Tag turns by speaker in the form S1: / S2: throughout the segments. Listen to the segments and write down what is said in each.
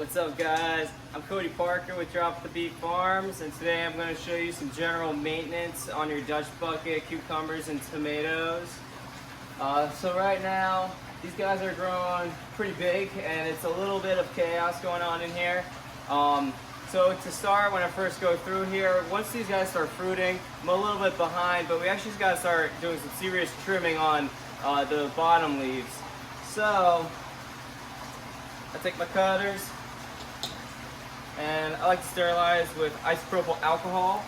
S1: What's up, guys? I'm Cody Parker with Drop the Beat Farms, and today I'm going to show you some general maintenance on your Dutch bucket, cucumbers, and tomatoes. So right now, these guys are growing pretty big, and it's a little bit of chaos going on in here. So to start, when I first go through here, once these guys start fruiting, I'm a little bit behind, but we actually just got to start doing some serious trimming on the bottom leaves. So I take my cutters, and I like to sterilize with isopropyl alcohol.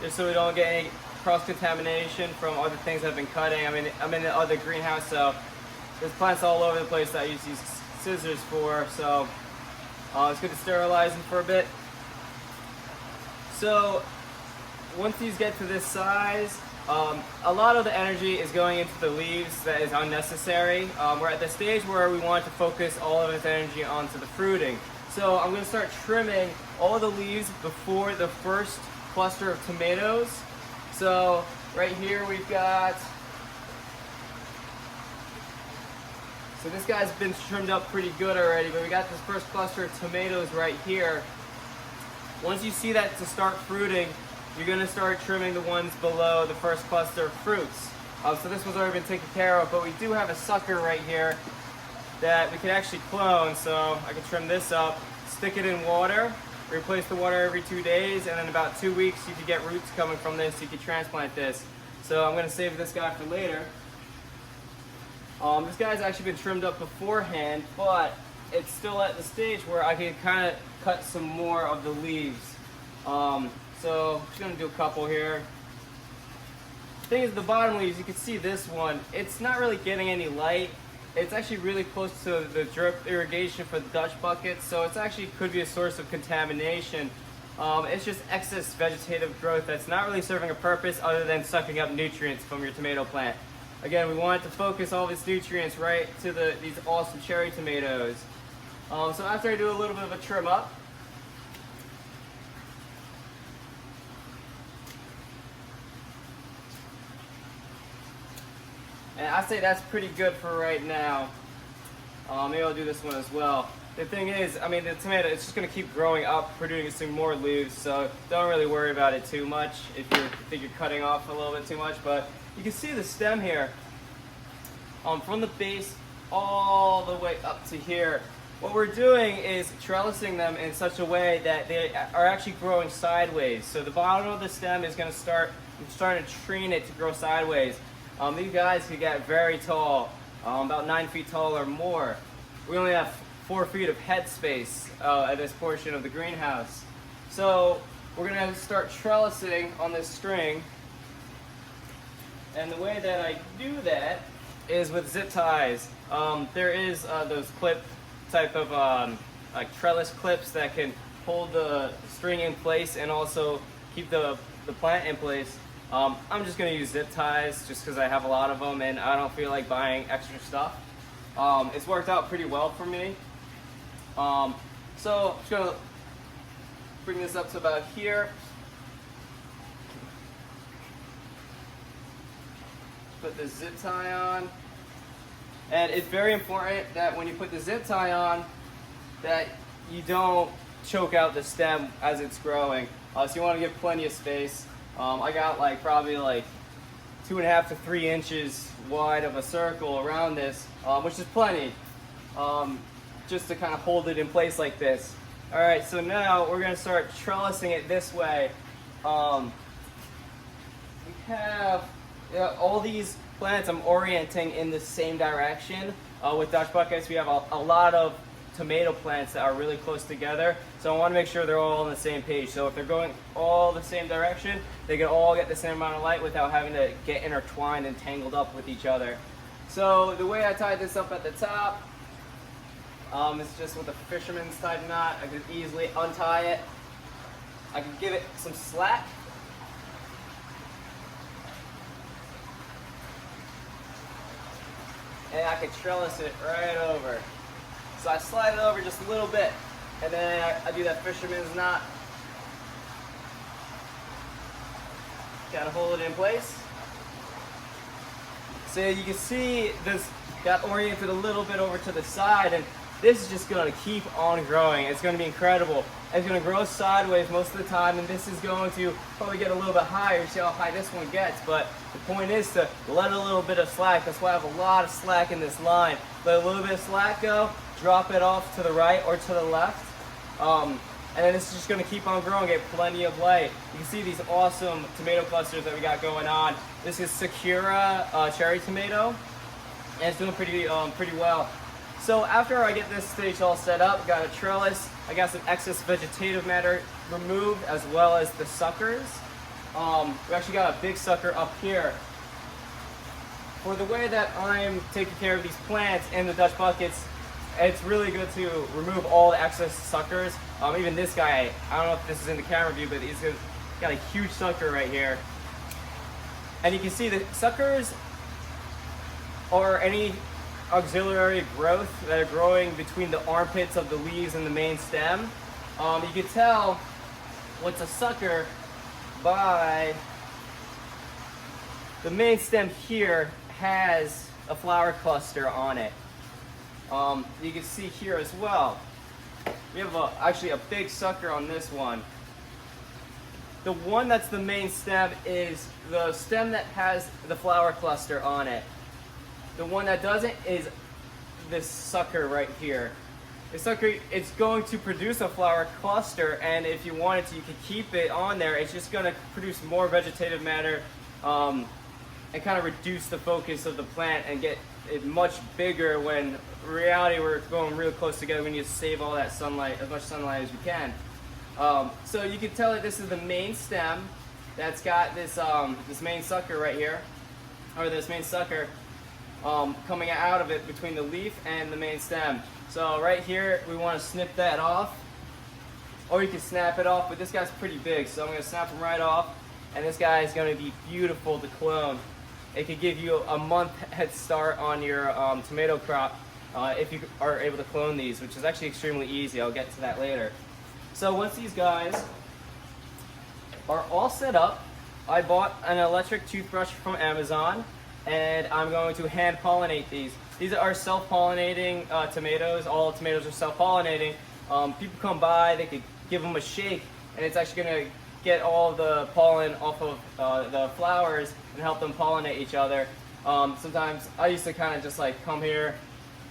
S1: Just so we don't get any cross-contamination from other things I've been cutting. I'm in the other greenhouse, so there's plants all over the place that I use these scissors for, so it's good to sterilize them for a bit. So once these get to this size, a lot of the energy is going into the leaves that is unnecessary. We're at the stage where we want to focus all of its energy onto the fruiting. So I'm going to start trimming all the leaves before the first cluster of tomatoes. So right here we've got, so this guy's been trimmed up pretty good already, but we got this first cluster of tomatoes right here. Once you see that to start fruiting, you're going to start trimming the ones below the first cluster of fruits. So this one's already been taken care of, but we do have a sucker right here that we can actually clone. So I can trim this up, stick it in water, replace the water every 2 days, and in about 2 weeks you can get roots coming from this. You can transplant this. So I'm going to save this guy for later. This guy's actually been trimmed up beforehand, but it's still at the stage where I can kind of cut some more of the leaves. So I'm just going to do a couple here. The thing is, the bottom leaves, you can see this one, it's not really getting any light. It's actually really close to the drip irrigation for the Dutch buckets, so it's actually could be a source of contamination. It's just excess vegetative growth that's not really serving a purpose other than sucking up nutrients from your tomato plant. Again, we want to focus all these nutrients right to these awesome cherry tomatoes. So after I do a little bit of a trim up, and I say that's pretty good for right now. Maybe I'll do this one as well. The thing is, the tomato, it's just going to keep growing up, producing more leaves, so don't really worry about it too much if you think you're cutting off a little bit too much. But you can see the stem here, from the base all the way up to here. What we're doing is trellising them in such a way that they are actually growing sideways. So the bottom of the stem is going to I'm starting to train it to grow sideways. These guys can get very tall, about 9 feet tall or more. We only have 4 feet of head space at this portion of the greenhouse. So we're going to start trellising on this string. And the way that I do that is with zip ties. There is those clip type of like trellis clips that can hold the string in place and also keep the plant in place. I'm just going to use zip ties just because I have a lot of them and I don't feel like buying extra stuff. It's worked out pretty well for me. So I'm just going to bring this up to about here. Put the zip tie on. And it's very important that when you put the zip tie on, that you don't choke out the stem as it's growing. So you want to give plenty of space. I got probably 2.5 to 3 inches wide of a circle around this, which is plenty, just to kind of hold it in place like this. All right, so now we're going to start trellising it this way. We have all these plants I'm orienting in the same direction. With Dutch buckets, we have a lot of tomato plants that are really close together, so I want to make sure they're all on the same page. So if they're going all the same direction, they can all get the same amount of light without having to get intertwined and tangled up with each other. So the way I tied this up at the top is just with a fisherman's type knot. I could easily untie it. I could give it some slack. And I could trellis it right over. So I slide it over just a little bit, and then I do that fisherman's knot. Kind of hold it in place. So you can see this got oriented a little bit over to the side, and this is just going to keep on growing. It's going to be incredible. It's going to grow sideways most of the time, and this is going to probably get a little bit higher. See how high this one gets, but the point is to let a little bit of slack. That's why I have a lot of slack in this line. Let a little bit of slack go, drop it off to the right or to the left, and then it's just going to keep on growing, get plenty of light. You can see these awesome tomato clusters that we got going on. This is Sakura cherry tomato, and it's doing pretty well. So after I get this stage all set up, got a trellis, I got some excess vegetative matter removed as well as the suckers. We actually got a big sucker up here. For the way that I'm taking care of these plants in the Dutch buckets, it's really good to remove all the excess suckers. Even this guy, I don't know if this is in the camera view, but he's got a huge sucker right here. And you can see the suckers or any auxiliary growth that are growing between the armpits of the leaves and the main stem. You can tell what's a sucker by the main stem here has a flower cluster on it. You can see here as well. We have actually a big sucker on this one. The one that's the main stem is the stem that has the flower cluster on it. The one that doesn't is this sucker right here. The sucker, it's going to produce a flower cluster, and if you wanted to, you could keep it on there. It's just going to produce more vegetative matter and kind of reduce the focus of the plant and get it much bigger when in reality we're going real close together. We need to save all that sunlight, as much sunlight as we can. So you can tell that this is the main stem that's got this, this main sucker right here, or this main sucker coming out of it between the leaf and the main stem. So right here, we want to snip that off, or you can snap it off, but this guy's pretty big, so I'm going to snap him right off, and this guy is going to be beautiful to clone. It could give you a month head start on your tomato crop if you are able to clone these, which is actually extremely easy. I'll get to that later. So once these guys are all set up, I bought an electric toothbrush from Amazon, and I'm going to hand pollinate these. These are self-pollinating tomatoes. All tomatoes are self-pollinating. People come by, they could give them a shake, and it's actually going to get all the pollen off of the flowers and help them pollinate each other. Sometimes I used to kind of just like come here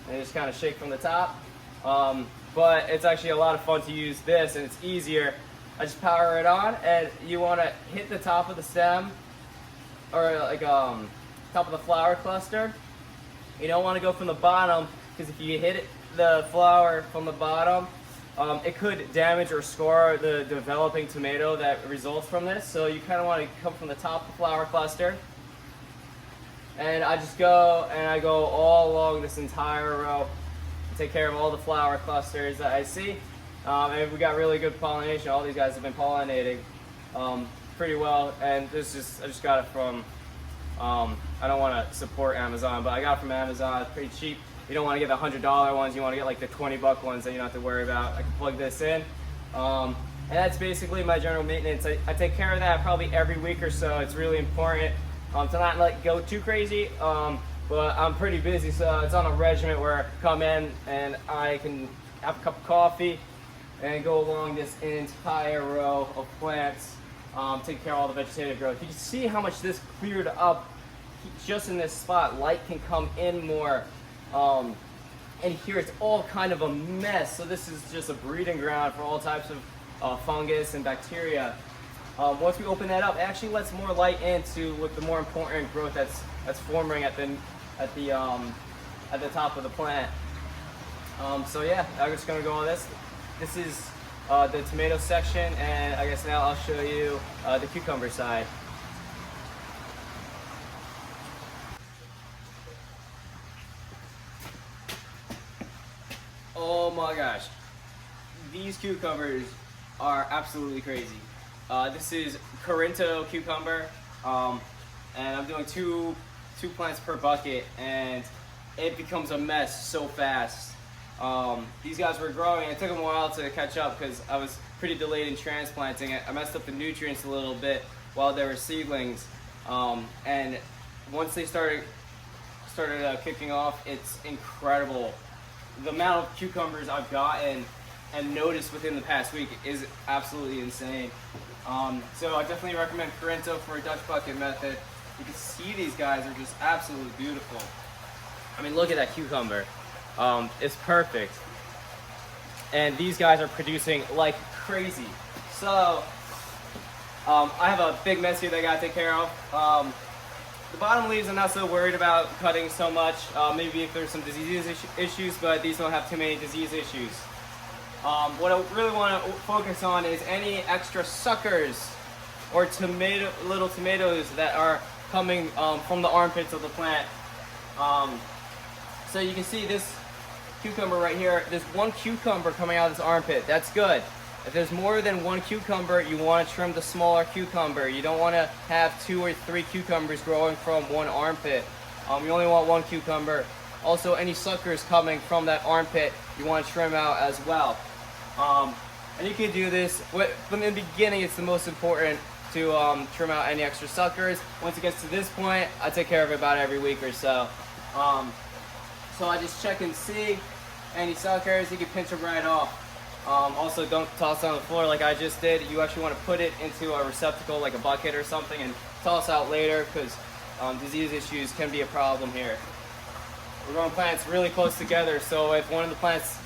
S1: and just kind of shake from the top, but it's actually a lot of fun to use this, and it's easier. I just power it on, and you want to hit the top of the stem, or like top of the flower cluster. You don't want to go from the bottom, because if you hit the flower from the bottom, it could damage or scar the developing tomato that results from this. So you kind of want to come from the top of the flower cluster. And I just go and I go all along this entire row, take care of all the flower clusters that I see. And we got really good pollination. All these guys have been pollinating pretty well. And this is, I just got it from, I don't want to support Amazon, but I got it from Amazon. It's pretty cheap. You don't want to get the $100 ones. You want to get like the 20-buck ones that you don't have to worry about. I can plug this in. And that's basically my general maintenance. I take care of that probably every week or so. It's really important to not let it go too crazy. But I'm pretty busy, so it's on a regimen where I come in and I can have a cup of coffee and go along this entire row of plants, take care of all the vegetative growth. You can see how much this cleared up just in this spot. Light can come in more. And here it's all kind of a mess. So this is just a breeding ground for all types of fungus and bacteria. Once we open that up, it actually lets more light into the more important growth that's forming at the top of the plant. So yeah, I'm just gonna go on this. This is the tomato section, and I guess now I'll show you the cucumber side. Oh my gosh, these cucumbers are absolutely crazy. This is Corinto cucumber, and I'm doing two plants per bucket, and it becomes a mess so fast. These guys were growing. It took them a while to catch up because I was pretty delayed in transplanting. I messed up the nutrients a little bit while they were seedlings, and once they started started kicking off, it's incredible. The amount of cucumbers I've gotten and noticed within the past week is absolutely insane. So I definitely recommend Corinto for a Dutch bucket method. You can see these guys are just absolutely beautiful. I mean, look at that cucumber. It's perfect. And these guys are producing like crazy. So I have a big mess here that I gotta take care of. The bottom leaves I'm not so worried about cutting so much. Maybe if there's some disease issues, but these don't have too many disease issues. What I really want to focus on is any extra suckers or little tomatoes that are coming from the armpits of the plant. So you can see this cucumber right here. There's one cucumber coming out of this armpit. That's good. If there's more than one cucumber, you want to trim the smaller cucumber. You don't want to have 2 or 3 cucumbers growing from one armpit. You only want one cucumber. Also, any suckers coming from that armpit, you want to trim out as well. And you can do this, from the beginning, it's the most important to trim out any extra suckers. Once it gets to this point, I take care of it about every week or so. So I just check and see any suckers. You can pinch them right off. Also, don't toss it on the floor like I just did. You actually want to put it into a receptacle like a bucket or something and toss out later, because disease issues can be a problem here. We're growing plants really close together, so if one of the plants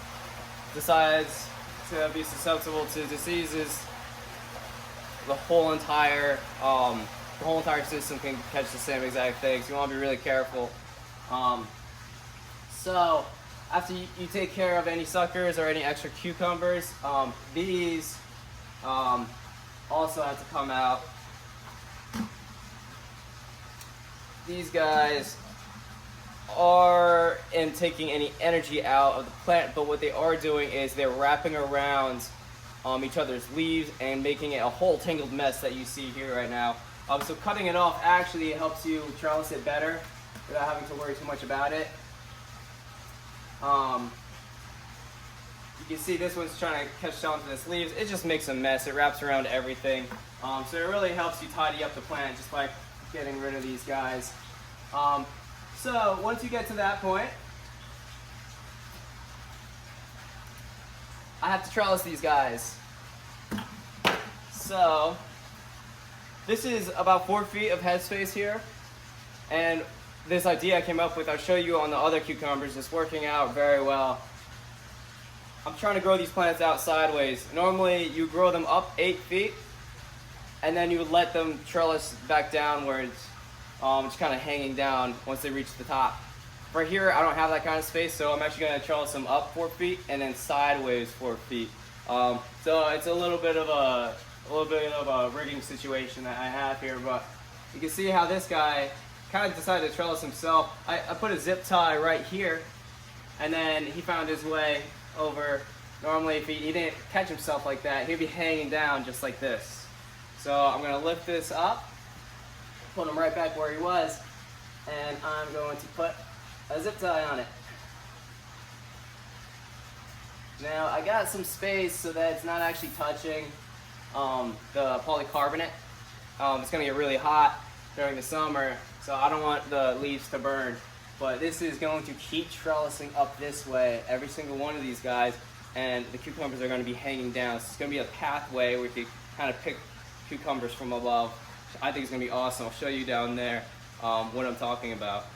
S1: decides to be susceptible to diseases, the whole entire system can catch the same exact thing. So you want to be really careful. So after you take care of any suckers or any extra cucumbers, these also have to come out. These guys aren't taking any energy out of the plant, but what they are doing is they're wrapping around each other's leaves and making it a whole tangled mess that you see here right now. So cutting it off actually helps you trellis it better without having to worry too much about it. You can see this one's trying to catch onto this leaves. It just makes a mess. It wraps around everything. So it really helps you tidy up the plant just by getting rid of these guys. So once you get to that point, I have to trellis these guys. So this is about 4 feet of headspace here, and this idea I came up with, I'll show you on the other cucumbers, is working out very well. I'm trying to grow these plants out sideways. Normally you grow them up 8 feet and then you would let them trellis back downwards, just kind of hanging down once they reach the top. For here, I don't have that kind of space, so I'm actually going to trellis them up 4 feet and then sideways 4 feet. So it's a little bit of a rigging situation that I have here, but you can see how this guy kind of decided to trellis himself. I put a zip tie right here, and then he found his way over. Normally, if he didn't catch himself like that, he'd be hanging down just like this. So I'm going to lift this up, put him right back where he was, and I'm going to put a zip tie on it. Now I got some space so that it's not actually touching the polycarbonate. It's going to get really hot during the summer, so I don't want the leaves to burn. But this is going to keep trellising up this way, every single one of these guys, and the cucumbers are going to be hanging down. So it's going to be a pathway where you can kind of pick cucumbers from above. I think it's going to be awesome. I'll show you down there what I'm talking about.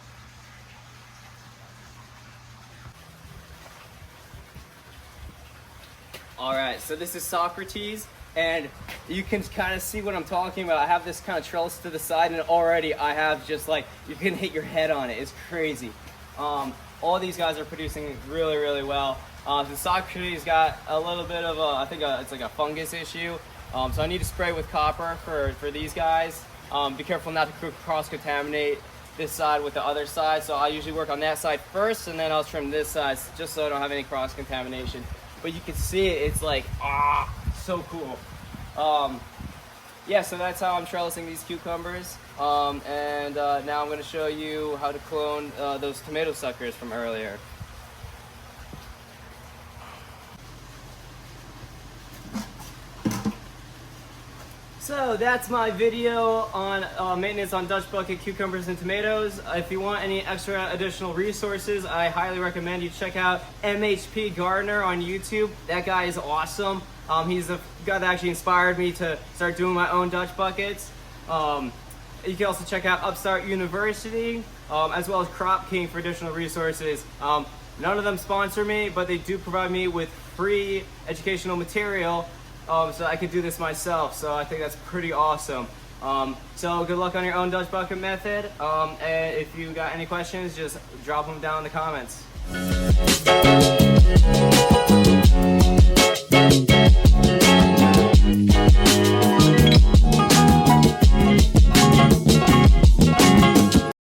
S1: Alright, so this is Socrates, and you can kind of see what I'm talking about. I have this kind of trellis to the side, and already I have just like, you can hit your head on it. It's crazy. All these guys are producing really, really well. The Socrates got a little bit of a, I think it's like a fungus issue. So I need to spray with copper for these guys. Be careful not to cross-contaminate this side with the other side. So I usually work on that side first, and then I'll trim this side just so I don't have any cross-contamination. But you can see it, it's like, so cool. Yeah, so that's how I'm trellising these cucumbers. Now I'm going to show you how to clone those tomato suckers from earlier. So that's my video on maintenance on Dutch bucket cucumbers and tomatoes. If you want any extra additional resources, I highly recommend you check out MHP Gardener on YouTube. That guy is awesome. He's the guy that actually inspired me to start doing my own Dutch buckets. You can also check out Upstart University, as well as Crop King for additional resources. None of them sponsor me, but they do provide me with free educational material, so I could do this myself. So I think that's pretty awesome. So good luck on your own Dutch bucket method. And if you got any questions, just drop them down in the comments.